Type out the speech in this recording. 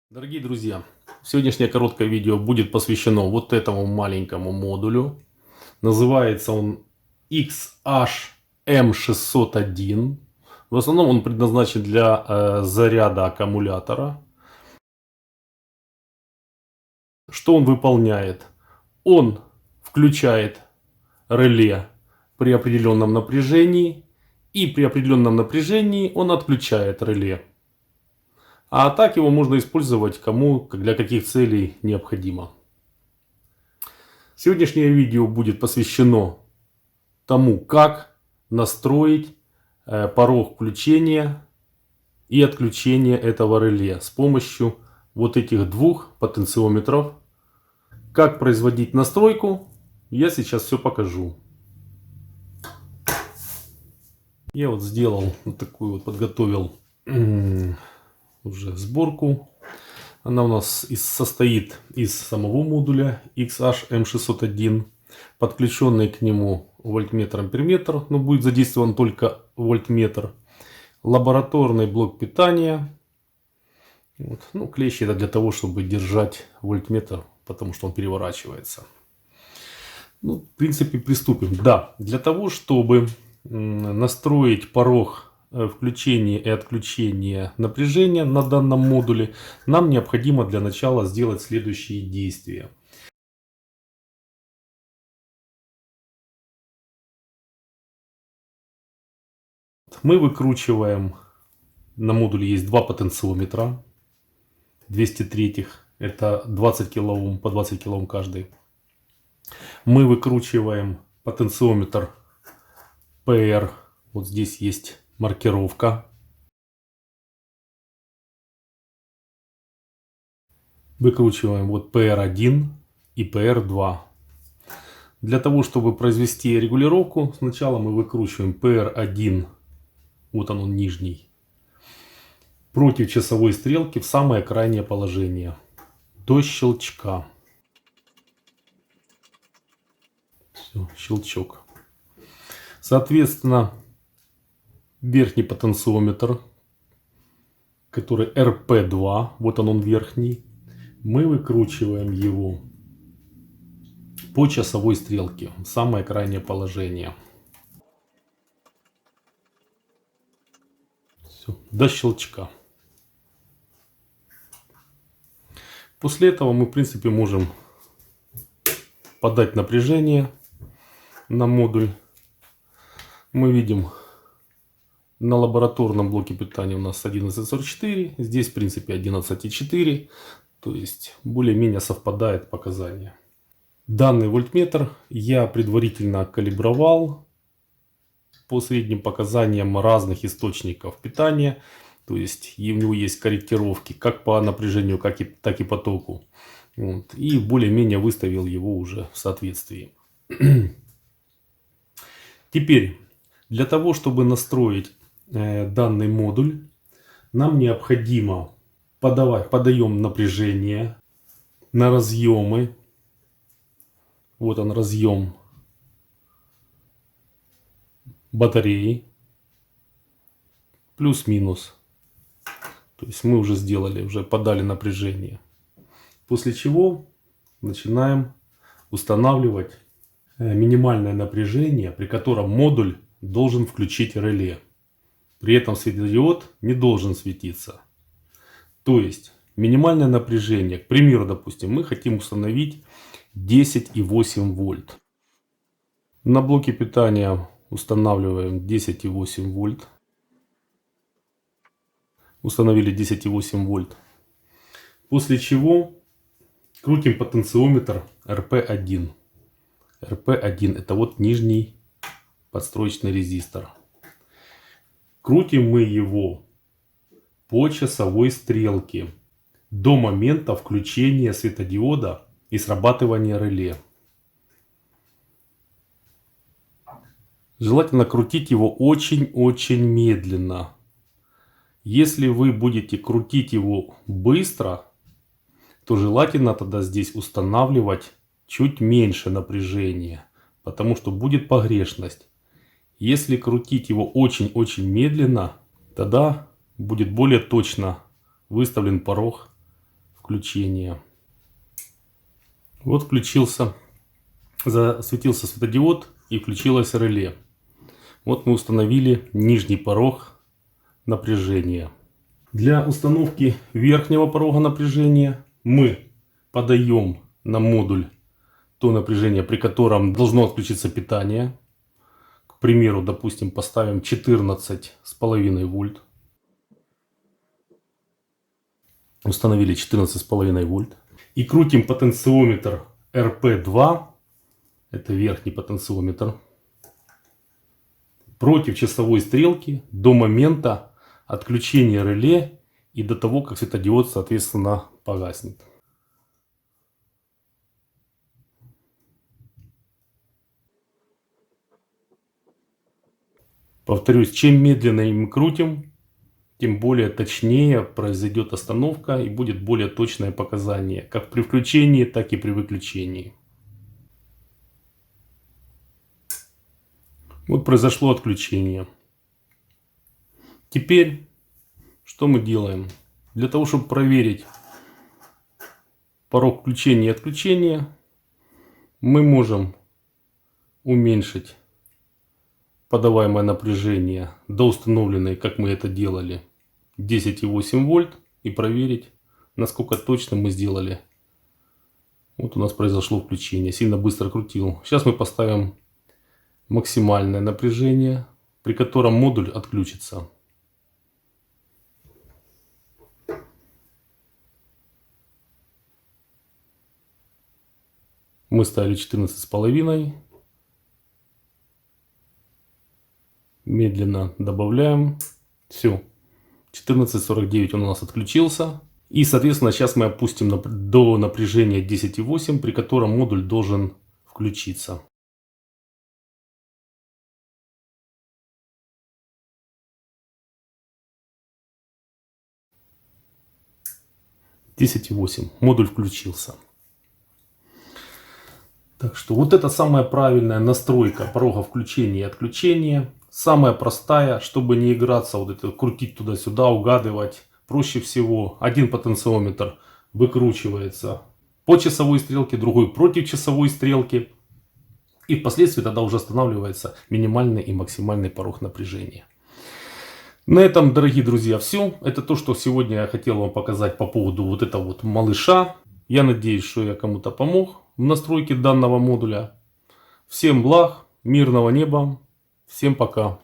Дорогие друзья, сегодняшнее короткое видео будет посвящено вот этому маленькому модулю. Называется он XHM601. В основном он предназначен для заряда аккумулятора. Что он выполняет? Он включает реле при определенном напряжении, и при определенном напряжении он отключает реле. А так его можно использовать кому, для каких целей необходимо. Сегодняшнее видео будет посвящено тому, как настроить порог включения и отключения этого реле с помощью вот этих двух потенциометров. Как производить настройку, я сейчас все покажу. Я вот сделал вот такую вот, подготовил уже сборку. Она у нас состоит из самого модуля XHM601, подключенный к нему вольтметр-амперметр, но будет задействован только вольтметр, лабораторный блок питания. Вот. Ну, клещи это для того, чтобы держать вольтметр, потому что он переворачивается. Ну, в принципе, приступим. Да, для того, чтобы настроить порог включения и отключения напряжения на данном модуле, нам необходимо для начала сделать следующие действия. Мы выкручиваем, на модуле есть два потенциометра, 203, это 20 кОм, по 20 кОм каждый. Мы выкручиваем потенциометр PR, вот здесь есть маркировка. Выкручиваем вот PR1 и PR2. Для того, чтобы произвести регулировку, сначала мы выкручиваем PR1, вот он нижний, против часовой стрелки в самое крайнее положение, до щелчка. Все, щелчок. Соответственно, верхний потенциометр, который RP2, вот он верхний, мы выкручиваем его по часовой стрелке в самое крайнее положение. Все, до щелчка. После этого мы, в принципе, можем подать напряжение на модуль. Мы видим, на лабораторном блоке питания у нас 11,44, здесь, в принципе, 11,4, то есть более-менее совпадает показания. Данный вольтметр я предварительно калибровал по средним показаниям разных источников питания. То есть у него есть корректировки как по напряжению, так и по току. Вот. И более-менее выставил его уже в соответствии. Теперь, для того, чтобы настроить данный модуль, нам необходимо подаем напряжение на разъемы. Вот он, разъем батареи, плюс-минус. То есть мы уже сделали, уже подали напряжение. После чего начинаем устанавливать минимальное напряжение, при котором модуль должен включить реле. При этом светодиод не должен светиться. То есть минимальное напряжение, к примеру, допустим, мы хотим установить 10,8 вольт. На блоке питания устанавливаем 10,8 вольт. Установили 10,8 вольт. После чего крутим потенциометр RP1. RP1 это вот нижний подстроечный резистор. Крутим мы его по часовой стрелке до момента включения светодиода и срабатывания реле. Желательно крутить его очень-очень медленно. Если вы будете крутить его быстро, то желательно тогда здесь устанавливать чуть меньше напряжения, потому что будет погрешность. Если крутить его очень-очень медленно, тогда будет более точно выставлен порог включения. Вот включился, засветился светодиод и включилось реле. Вот мы установили нижний порог напряжения. Для установки верхнего порога напряжения мы подаем на модуль то напряжение, при котором должно отключиться питание. К примеру, допустим, поставим 14,5 вольт. Установили 14,5 вольт. И крутим потенциометр RP2. Это верхний потенциометр. Против часовой стрелки до момента отключения реле и до того, как светодиод, соответственно, погаснет. Повторюсь, чем медленнее мы крутим, тем более точнее произойдет остановка и будет более точное показание, как при включении, так и при выключении. Вот произошло отключение. Теперь что мы делаем? Для того, чтобы проверить порог включения и отключения, мы можем уменьшить подаваемое напряжение до установленной, как мы это делали, 10,8 вольт и проверить, насколько точно мы сделали. Вот у нас произошло включение. Сильно быстро крутил. Сейчас мы поставим максимальное напряжение, при котором модуль отключится. Мы ставили 14,5. Медленно добавляем. Все. 14,49 он у нас отключился. И, соответственно, сейчас мы опустим до напряжения 10,8, при котором модуль должен включиться. Модуль включился. Так что вот это самая правильная настройка порога включения и отключения. Самая простая, чтобы не играться, вот это крутить туда-сюда, угадывать. Проще всего один потенциометр выкручивается по часовой стрелке, другой против часовой стрелки. И впоследствии тогда уже устанавливается минимальный и максимальный порог напряжения. На этом, дорогие друзья, все. Это то, что сегодня я хотел вам показать по поводу вот этого вот малыша. Я надеюсь, что я кому-то помог в настройке данного модуля. Всем благ, мирного неба, всем пока.